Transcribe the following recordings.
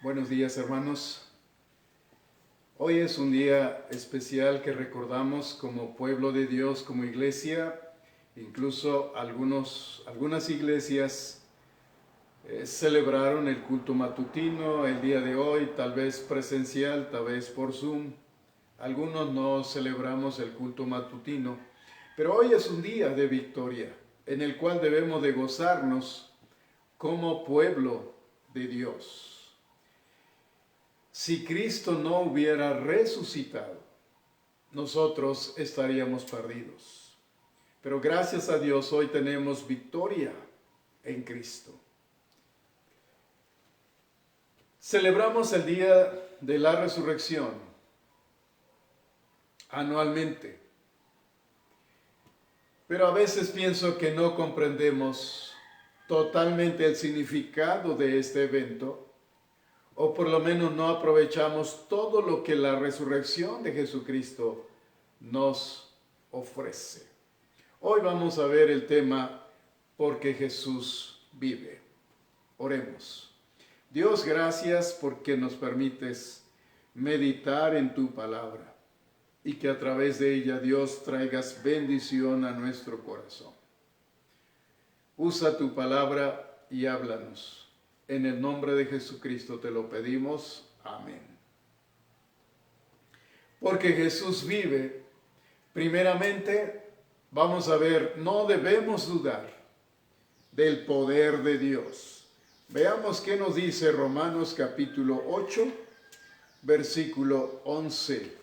Buenos días, hermanos. Hoy es un día especial que recordamos como pueblo de Dios, como iglesia. Incluso algunas iglesias celebraron el culto matutino el día de hoy, tal vez presencial, tal vez por Zoom. Algunos no celebramos el culto matutino, pero hoy es un día de victoria en el cual debemos de gozarnos como pueblo de Dios. Si Cristo no hubiera resucitado, nosotros estaríamos perdidos. Pero gracias a Dios hoy tenemos victoria en Cristo. Celebramos el Día de la Resurrección anualmente. Pero a veces pienso que no comprendemos totalmente el significado de este evento, o por lo menos no aprovechamos todo lo que la resurrección de Jesucristo nos ofrece. Hoy vamos a ver el tema porque Jesús vive. Oremos. Dios, gracias porque nos permites meditar en tu palabra y que a través de ella, Dios, traigas bendición a nuestro corazón. Usa tu palabra y háblanos. En el nombre de Jesucristo te lo pedimos. Amén. Porque Jesús vive, primeramente, vamos a ver, no debemos dudar del poder de Dios. Veamos qué nos dice Romanos capítulo 8, versículo 11.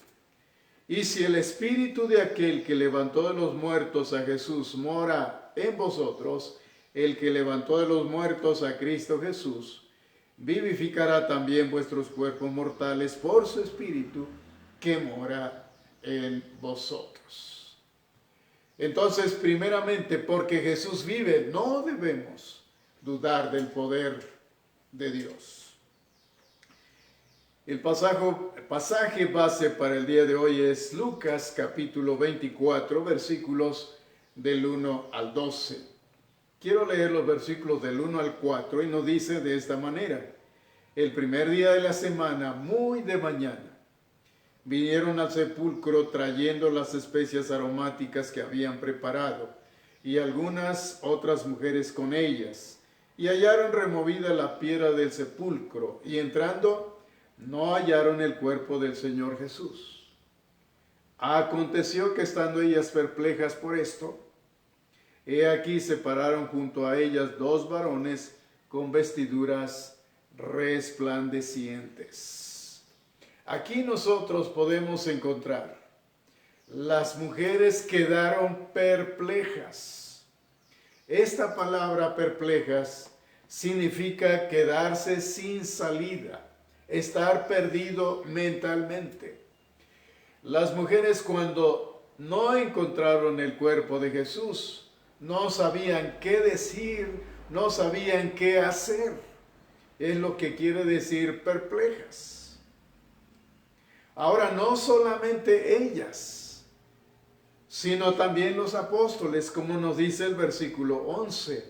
Y si el espíritu de aquel que levantó de los muertos a Jesús mora en vosotros, el que levantó de los muertos a Cristo Jesús, vivificará también vuestros cuerpos mortales por su Espíritu que mora en vosotros. Entonces, primeramente, porque Jesús vive, no debemos dudar del poder de Dios. El pasaje base para el día de hoy es Lucas capítulo 24, versículos del 1 al 12. Quiero leer los versículos del 1 al 4 y nos dice de esta manera: el primer día de la semana, muy de mañana, vinieron al sepulcro trayendo las especias aromáticas que habían preparado, y algunas otras mujeres con ellas, y hallaron removida la piedra del sepulcro, y entrando, no hallaron el cuerpo del Señor Jesús. Aconteció que estando ellas perplejas por esto, he aquí se pararon junto a ellas dos varones con vestiduras resplandecientes. Aquí nosotros podemos encontrar, las mujeres quedaron perplejas. Esta palabra perplejas significa quedarse sin salida, estar perdido mentalmente. Las mujeres, cuando no encontraron el cuerpo de Jesús, no sabían qué decir, no sabían qué hacer. Es lo que quiere decir perplejas. Ahora, no solamente ellas, sino también los apóstoles, como nos dice el versículo 11.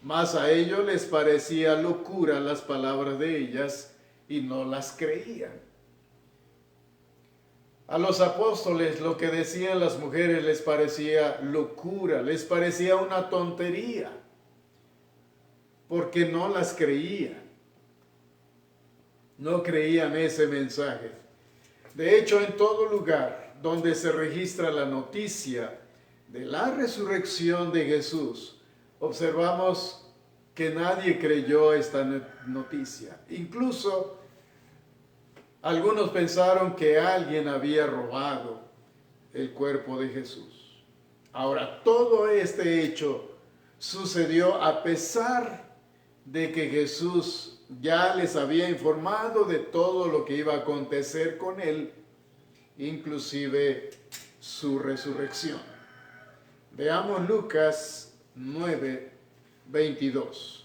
Mas a ellos les parecía locura las palabras de ellas y no las creían. A los apóstoles lo que decían las mujeres les parecía locura, les parecía una tontería, porque no las creían. No creían ese mensaje. De hecho, en todo lugar donde se registra la noticia de la resurrección de Jesús, observamos que nadie creyó esta noticia. Incluso algunos pensaron que alguien había robado el cuerpo de Jesús. Ahora, todo este hecho sucedió a pesar de que Jesús ya les había informado de todo lo que iba a acontecer con él, inclusive su resurrección. Veamos Lucas 9, 22.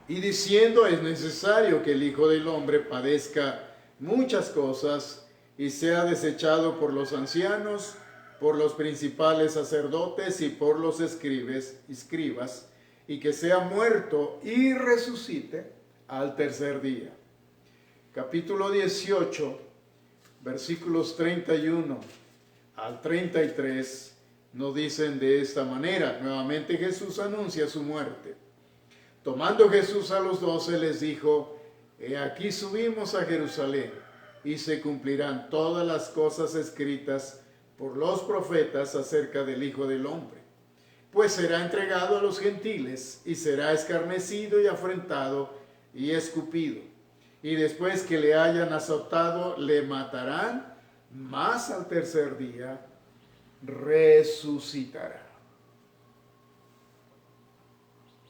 Y diciendo: es necesario que el Hijo del Hombre padezca muchas cosas y sea desechado por los ancianos, por los principales sacerdotes y por los escribas, y que sea muerto y resucite al tercer día. Capítulo 18, versículos 31 al 33 nos dicen de esta manera. Nuevamente Jesús anuncia su muerte. Tomando Jesús a los 12 les dijo: He aquí subimos a Jerusalén, y se cumplirán todas las cosas escritas por los profetas acerca del Hijo del Hombre. Pues será entregado a los gentiles, y será escarnecido y afrentado y escupido. Y después que le hayan azotado, le matarán, mas al tercer día resucitará.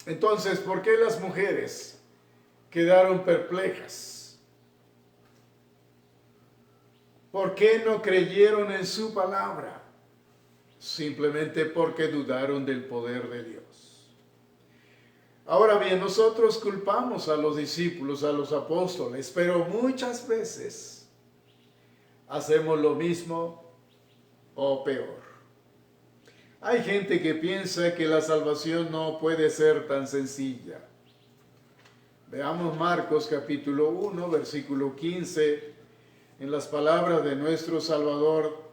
Entonces, ¿por qué las mujeres quedaron perplejas? ¿Por qué no creyeron en su palabra? Simplemente porque dudaron del poder de Dios. Ahora bien, nosotros culpamos a los discípulos, a los apóstoles, pero muchas veces hacemos lo mismo o peor. Hay gente que piensa que la salvación no puede ser tan sencilla. Veamos Marcos capítulo 1, versículo 15, en las palabras de nuestro Salvador.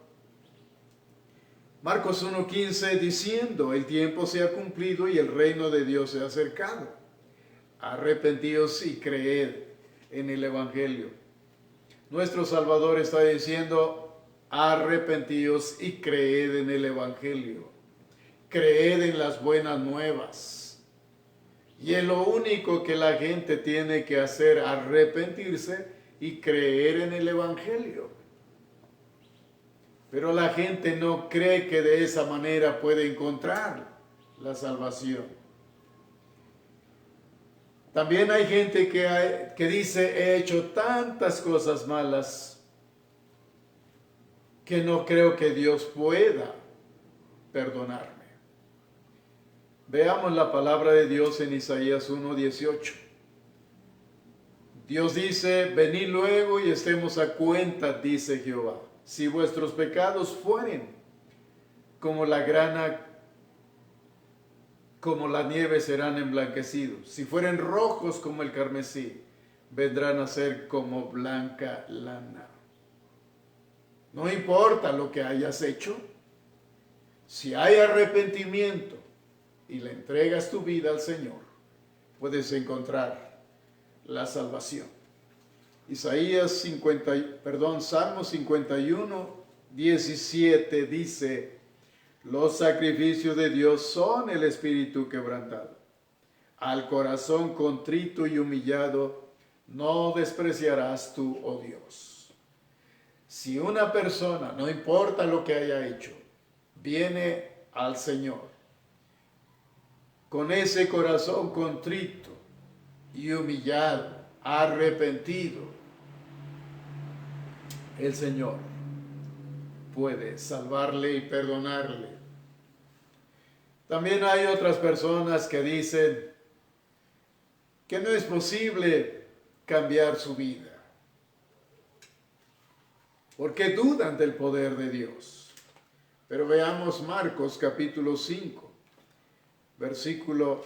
Marcos 1:15 diciendo: el tiempo se ha cumplido y el reino de Dios se ha acercado. Arrepentíos y creed en el Evangelio. Nuestro Salvador está diciendo: arrepentíos y creed en el Evangelio. Creed en las buenas nuevas. Y es lo único que la gente tiene que hacer: arrepentirse y creer en el Evangelio. Pero la gente no cree que de esa manera puede encontrar la salvación. También hay gente que dice: he hecho tantas cosas malas que no creo que Dios pueda perdonarme. Veamos la palabra de Dios en Isaías 1:18. Dios dice: venid luego y estemos a cuenta, dice Jehová. Si vuestros pecados fueren como la grana, como la nieve serán emblanquecidos. Si fueren rojos como el carmesí, vendrán a ser como blanca lana. No importa lo que hayas hecho, si hay arrepentimiento y le entregas tu vida al Señor, puedes encontrar la salvación. Salmo 51, 17 dice: los sacrificios de Dios son el espíritu quebrantado. Al corazón contrito y humillado no despreciarás tú, oh Dios. Si una persona, no importa lo que haya hecho, viene al Señor con ese corazón contrito y humillado, arrepentido, el Señor puede salvarle y perdonarle. También hay otras personas que dicen que no es posible cambiar su vida, porque dudan del poder de Dios. Pero veamos Marcos capítulo 5, versículo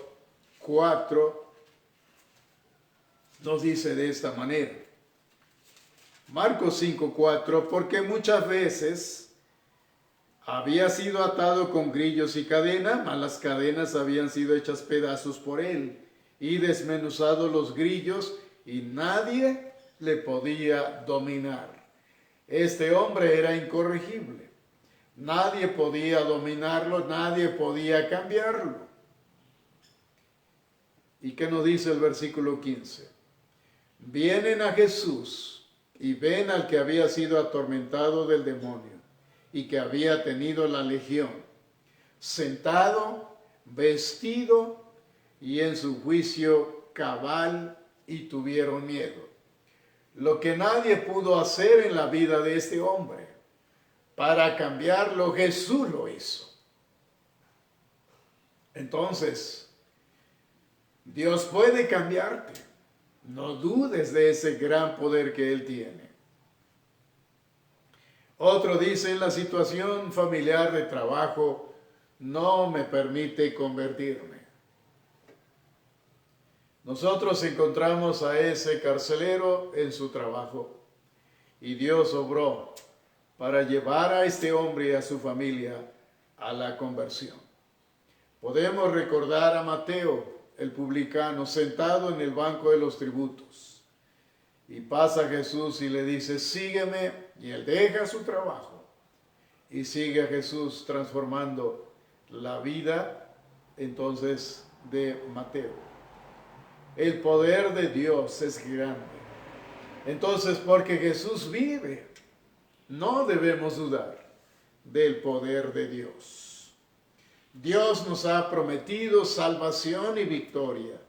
4, nos dice de esta manera. Marcos 5:4, porque muchas veces había sido atado con grillos y cadenas, mas las cadenas habían sido hechas pedazos por él, y desmenuzados los grillos, y nadie le podía dominar. Este hombre era incorregible. Nadie podía dominarlo, nadie podía cambiarlo. ¿Y qué nos dice el versículo 15? Vienen a Jesús y ven al que había sido atormentado del demonio y que había tenido la legión, sentado, vestido y en su juicio cabal, y tuvieron miedo. Lo que nadie pudo hacer en la vida de este hombre para cambiarlo, Jesús lo hizo. Entonces, Dios puede cambiarte. No dudes de ese gran poder que Él tiene. Otro dice: en la situación familiar de trabajo no me permite convertirme. Nosotros encontramos a ese carcelero en su trabajo y Dios obró para llevar a este hombre y a su familia a la conversión. Podemos recordar a Mateo, el publicano, sentado en el banco de los tributos. Y pasa Jesús y le dice, sígueme, y él deja su trabajo y sigue a Jesús transformando la vida entonces de Mateo. El poder de Dios es grande. Entonces, porque Jesús vive, no debemos dudar del poder de Dios. Dios nos ha prometido salvación y victoria.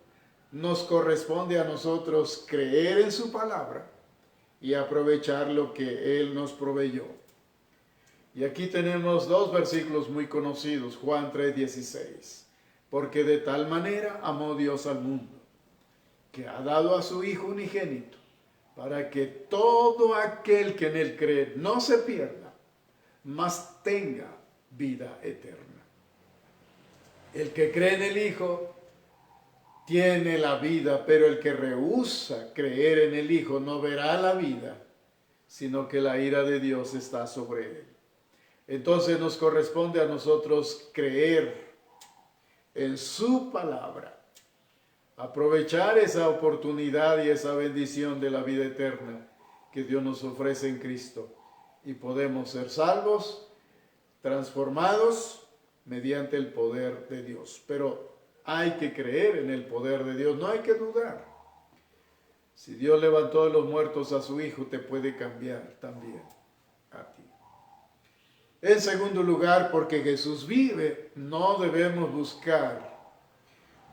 Nos corresponde a nosotros creer en su palabra y aprovechar lo que Él nos proveyó. Y aquí tenemos dos versículos muy conocidos, Juan 3:16. Porque de tal manera amó Dios al mundo, que ha dado a su Hijo unigénito, para que todo aquel que en Él cree no se pierda, mas tenga vida eterna. El que cree en el Hijo tiene la vida, pero el que rehúsa creer en el Hijo no verá la vida, sino que la ira de Dios está sobre él. Entonces nos corresponde a nosotros creer en su palabra, aprovechar esa oportunidad y esa bendición de la vida eterna que Dios nos ofrece en Cristo, y podemos ser salvos, transformados mediante el poder de Dios. Pero hay que creer en el poder de Dios, no hay que dudar. Si Dios levantó de los muertos a su Hijo, te puede cambiar también a ti. En segundo lugar, porque Jesús vive, no debemos buscar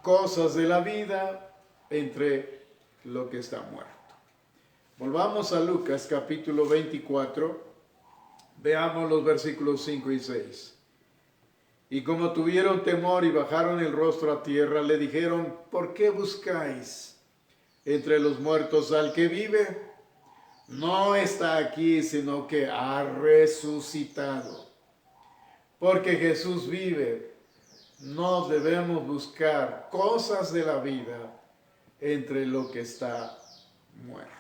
cosas de la vida entre lo que está muerto. Volvamos a Lucas capítulo 24, veamos los versículos 5 y 6. Y como tuvieron temor y bajaron el rostro a tierra, le dijeron, ¿por qué buscáis entre los muertos al que vive? No está aquí, sino que ha resucitado. Porque Jesús vive, no debemos buscar cosas de la vida entre lo que está muerto.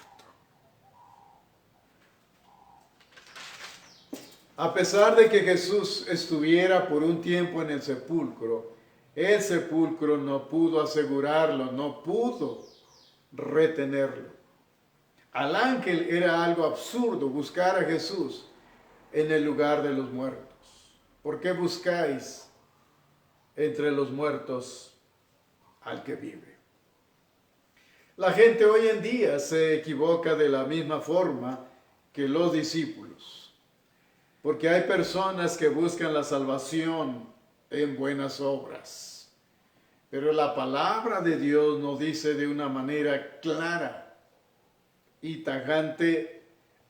A pesar de que Jesús estuviera por un tiempo en el sepulcro no pudo asegurarlo, no pudo retenerlo. Al ángel era algo absurdo buscar a Jesús en el lugar de los muertos. ¿Por qué buscáis entre los muertos al que vive? La gente hoy en día se equivoca de la misma forma que los discípulos. Porque hay personas que buscan la salvación en buenas obras. Pero la palabra de Dios nos dice de una manera clara y tajante,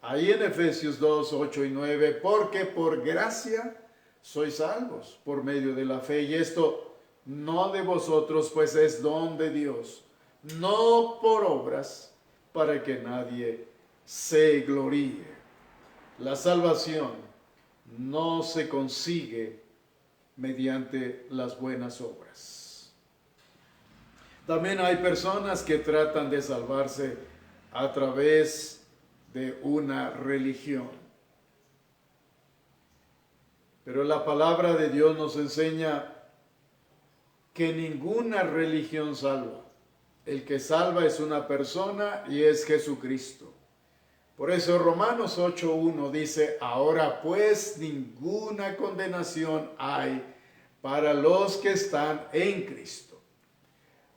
ahí en Efesios 2, 8 y 9, porque por gracia sois salvos por medio de la fe. Y esto no de vosotros, pues es don de Dios, no por obras, para que nadie se gloríe. La salvación no se consigue mediante las buenas obras. También hay personas que tratan de salvarse a través de una religión. Pero la palabra de Dios nos enseña que ninguna religión salva. El que salva es una persona y es Jesucristo. Por eso Romanos 8:1 dice, ahora pues ninguna condenación hay para los que están en Cristo.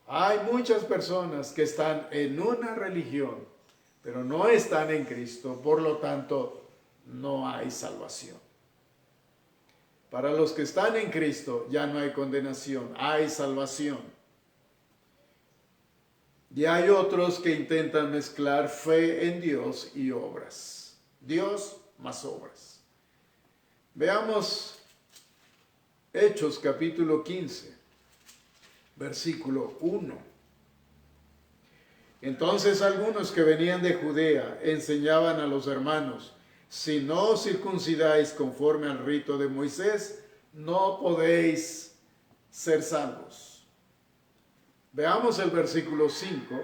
Hay muchas personas que están en una religión, pero no están en Cristo, por lo tanto no hay salvación. Para los que están en Cristo ya no hay condenación, hay salvación. Y hay otros que intentan mezclar fe en Dios y obras. Dios más obras. Veamos Hechos capítulo 15, versículo 1. Entonces algunos que venían de Judea enseñaban a los hermanos, si no os circuncidáis conforme al rito de Moisés, no podéis ser salvos. Veamos el versículo 5.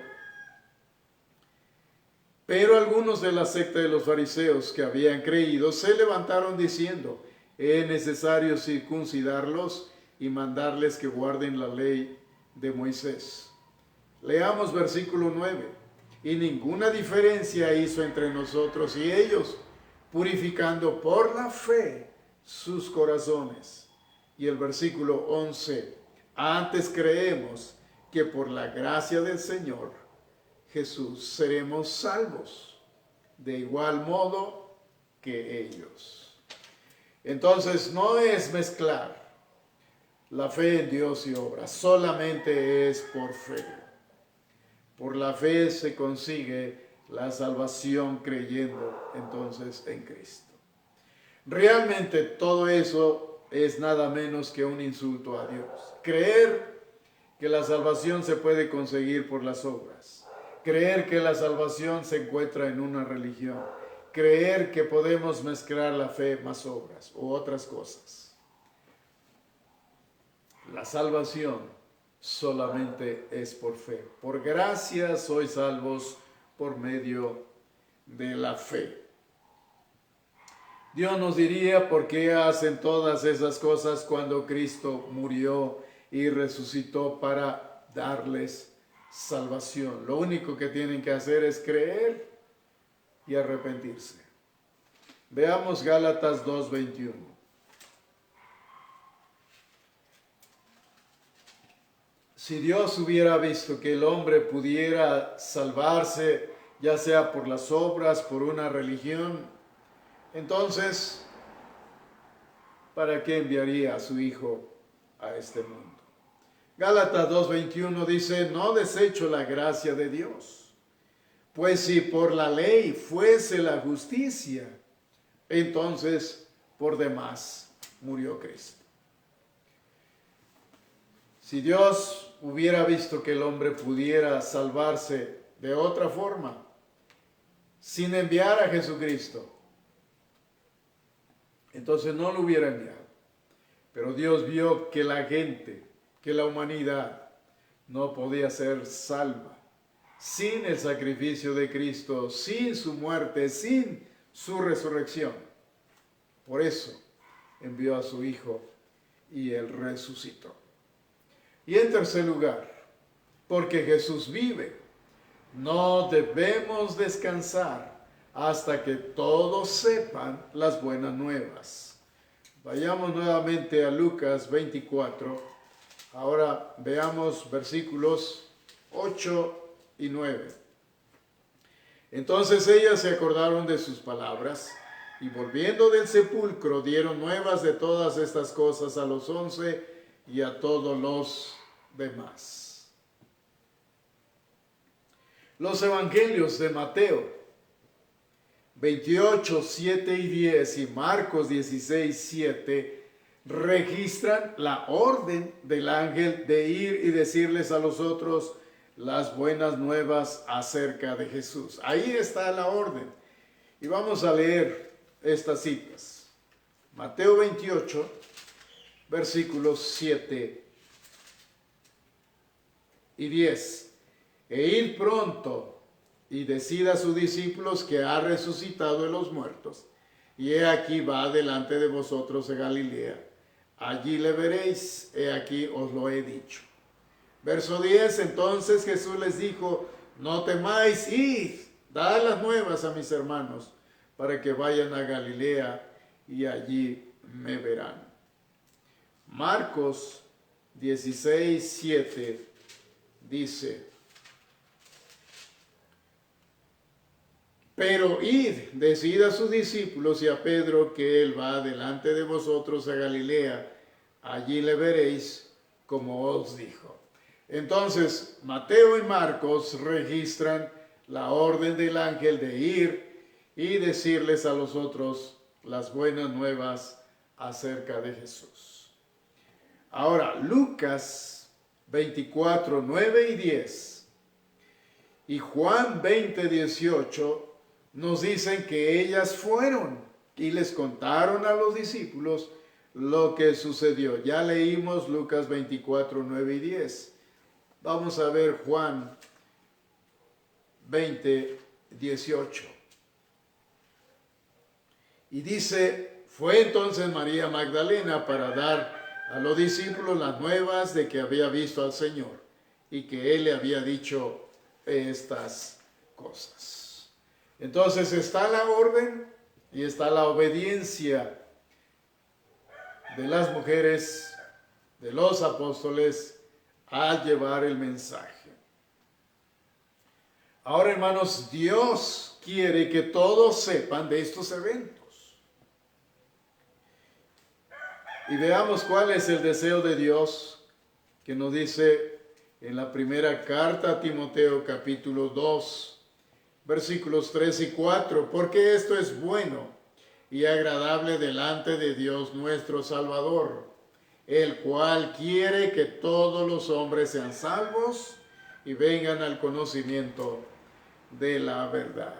Pero algunos de la secta de los fariseos que habían creído se levantaron diciendo: es necesario circuncidarlos y mandarles que guarden la ley de Moisés. Leamos versículo 9. Y ninguna diferencia hizo entre nosotros y ellos, purificando por la fe sus corazones. Y el versículo 11. Antes creemos que por la gracia del Señor Jesús seremos salvos, de igual modo que ellos. Entonces no es mezclar la fe en Dios y obras, solamente es por fe. Por la fe se consigue la salvación creyendo entonces en Cristo. Realmente todo eso es nada menos que un insulto a Dios. Creer que la salvación se puede conseguir por las obras. Creer que la salvación se encuentra en una religión. Creer que podemos mezclar la fe más obras u otras cosas. La salvación solamente es por fe. Por gracia sois salvos por medio de la fe. Dios nos diría: ¿por qué hacen todas esas cosas cuando Cristo murió y resucitó para darles salvación? Lo único que tienen que hacer es creer y arrepentirse. Veamos Gálatas 2:21. Si Dios hubiera visto que el hombre pudiera salvarse, ya sea por las obras, por una religión, entonces, ¿para qué enviaría a su Hijo a este mundo? Gálatas 2:21 dice: no desecho la gracia de Dios, pues si por la ley fuese la justicia, entonces por demás murió Cristo. Si Dios hubiera visto que el hombre pudiera salvarse de otra forma, sin enviar a Jesucristo, entonces no lo hubiera enviado. Pero Dios vio que la gente, que la humanidad no podía ser salva sin el sacrificio de Cristo, sin su muerte, sin su resurrección. Por eso envió a su Hijo y Él resucitó. Y en tercer lugar, porque Jesús vive, no debemos descansar hasta que todos sepan las buenas nuevas. Vayamos nuevamente a Lucas 24. Ahora veamos versículos 8 y 9. Entonces ellas se acordaron de sus palabras y volviendo del sepulcro dieron nuevas de todas estas cosas a los 11 y a todos los demás. Los evangelios de Mateo 28, 7 y 10 y Marcos 16, 7 registran la orden del ángel de ir y decirles a los otros las buenas nuevas acerca de Jesús. Ahí está la orden. Y vamos a leer estas citas. Mateo 28, versículos 7 y 10. E id pronto y decid a sus discípulos que ha resucitado de los muertos. Y he aquí va delante de vosotros a Galilea. Allí le veréis, he aquí os lo he dicho. Verso 10, entonces Jesús les dijo: no temáis, id, dad las nuevas a mis hermanos, para que vayan a Galilea y allí me verán. Marcos 16, 7 dice: pero id, decid a sus discípulos y a Pedro que él va delante de vosotros a Galilea, allí le veréis como os dijo. Entonces, Mateo y Marcos registran la orden del ángel de ir y decirles a los otros las buenas nuevas acerca de Jesús. Ahora, Lucas 24, 9 y 10 y Juan 20, 18 nos dicen que ellas fueron y les contaron a los discípulos lo que sucedió. Ya leímos Lucas 24, 9 y 10. Vamos a ver Juan 20:18. Y dice, fue entonces María Magdalena para dar a los discípulos las nuevas de que había visto al Señor y que Él le había dicho estas cosas. Entonces está la orden y está la obediencia de las mujeres, de los apóstoles, al llevar el mensaje. Ahora, hermanos, Dios quiere que todos sepan de estos eventos. Y veamos cuál es el deseo de Dios que nos dice en la primera carta a Timoteo capítulo 2, versículos 3 y 4. Porque esto es bueno y agradable delante de Dios nuestro Salvador, el cual quiere que todos los hombres sean salvos y vengan al conocimiento de la verdad.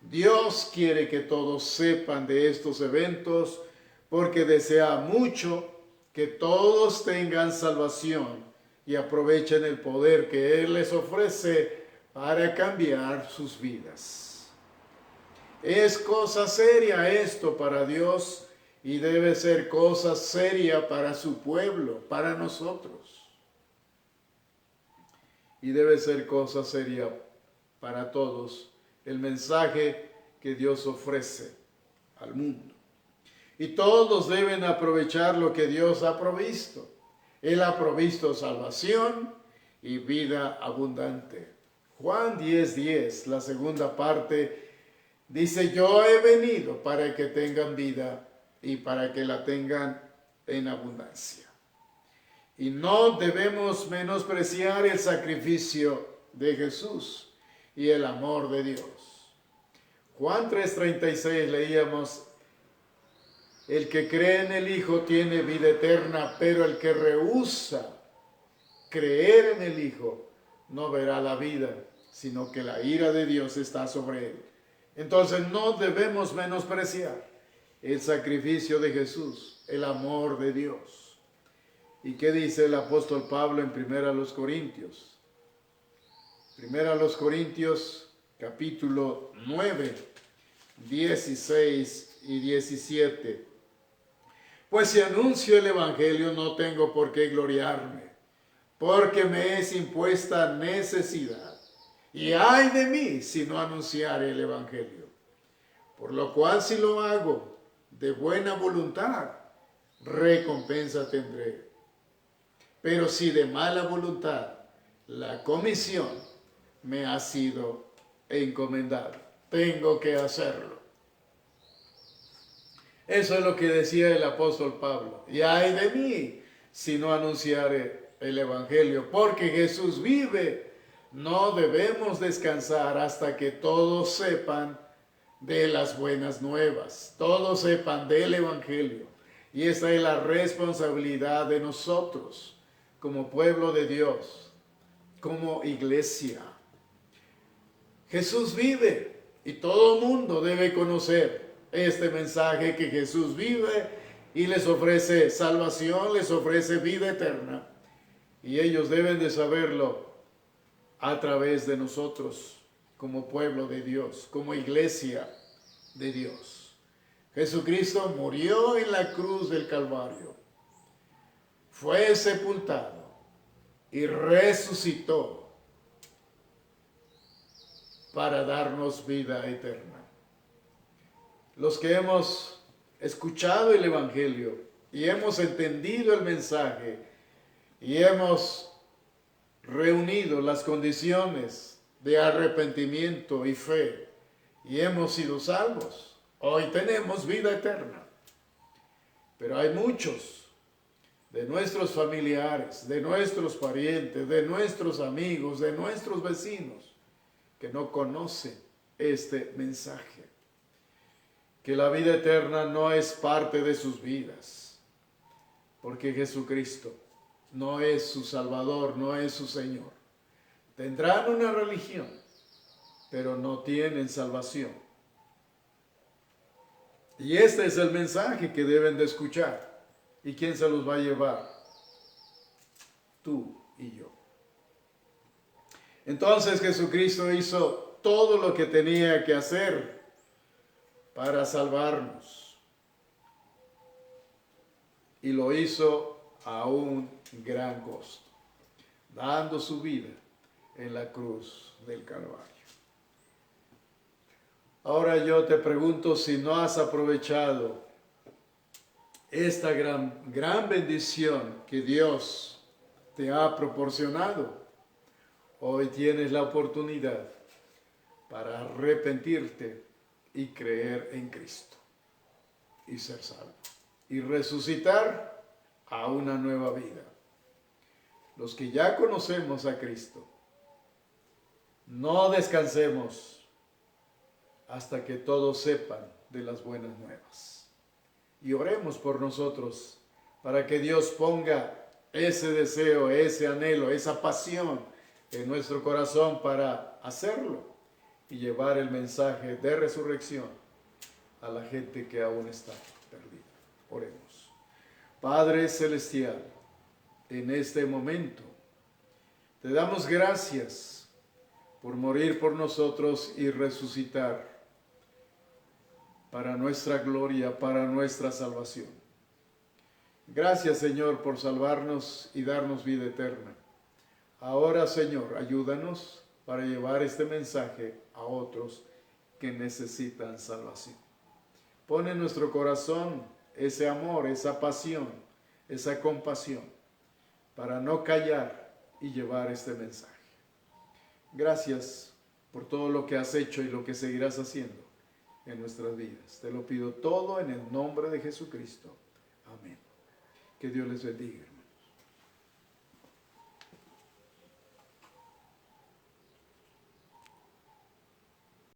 Dios quiere que todos sepan de estos eventos porque desea mucho que todos tengan salvación y aprovechen el poder que Él les ofrece para cambiar sus vidas. Es cosa seria esto para Dios y debe ser cosa seria para su pueblo, para nosotros. Y debe ser cosa seria para todos el mensaje que Dios ofrece al mundo. Y todos deben aprovechar lo que Dios ha provisto. Él ha provisto salvación y vida abundante. Juan 10:10, la segunda parte, dice, yo he venido para que tengan vida y para que la tengan en abundancia. Y no debemos menospreciar el sacrificio de Jesús y el amor de Dios. Juan 3:36 leíamos, el que cree en el Hijo tiene vida eterna, pero el que rehúsa creer en el Hijo no verá la vida, sino que la ira de Dios está sobre él. Entonces no debemos menospreciar el sacrificio de Jesús, el amor de Dios. ¿Y qué dice el apóstol Pablo en 1 Corintios? 1 Corintios capítulo 9, 16 y 17. Pues si anuncio el Evangelio no tengo por qué gloriarme, porque me es impuesta necesidad. Y ay de mí si no anunciare el Evangelio. Por lo cual si lo hago de buena voluntad, recompensa tendré. Pero si de mala voluntad, la comisión me ha sido encomendada. Tengo que hacerlo. Eso es lo que decía el apóstol Pablo. Y ay de mí si no anunciare el Evangelio, porque Jesús vive. No debemos descansar hasta que todos sepan de las buenas nuevas, todos sepan del Evangelio. Y esa es la responsabilidad de nosotros, como pueblo de Dios, como iglesia. Jesús vive y todo el mundo debe conocer este mensaje que Jesús vive y les ofrece salvación, les ofrece vida eterna. Y ellos deben de saberlo a través de nosotros, como pueblo de Dios, como iglesia de Dios. Jesucristo murió en la cruz del Calvario, fue sepultado y resucitó para darnos vida eterna. Los que hemos escuchado el Evangelio y hemos entendido el mensaje y hemos reunido las condiciones de arrepentimiento y fe y hemos sido salvos, hoy tenemos vida eterna. Pero hay muchos de nuestros familiares, de nuestros parientes, de nuestros amigos, de nuestros vecinos que no conocen este mensaje. Que la vida eterna no es parte de sus vidas, porque Jesucristo no es su Salvador, no es su Señor. Tendrán una religión, pero no tienen salvación. Y este es el mensaje que deben de escuchar. ¿Y quién se los va a llevar? Tú y yo. Entonces Jesucristo hizo todo lo que tenía que hacer para salvarnos. Y lo hizo a un gran costo, dando su vida en la cruz del Calvario. Ahora yo te pregunto si no has aprovechado esta gran bendición que Dios te ha proporcionado. Hoy tienes la oportunidad para arrepentirte y creer en Cristo y ser salvo y resucitar a una nueva vida. Los que ya conocemos a Cristo, no descansemos hasta que todos sepan de las buenas nuevas. Y oremos por nosotros para que Dios ponga ese deseo, ese anhelo, esa pasión en nuestro corazón para hacerlo y llevar el mensaje de resurrección a la gente que aún está perdida. Oremos. Padre Celestial, en este momento te damos gracias por morir por nosotros y resucitar para nuestra gloria, para nuestra salvación. Gracias, Señor, por salvarnos y darnos vida eterna. Ahora, Señor, ayúdanos para llevar este mensaje a otros que necesitan salvación. Pon en nuestro corazón ese amor, esa pasión, esa compasión, para no callar y llevar este mensaje. Gracias por todo lo que has hecho y lo que seguirás haciendo en nuestras vidas. Te lo pido todo en el nombre de Jesucristo. Amén. Que Dios les bendiga.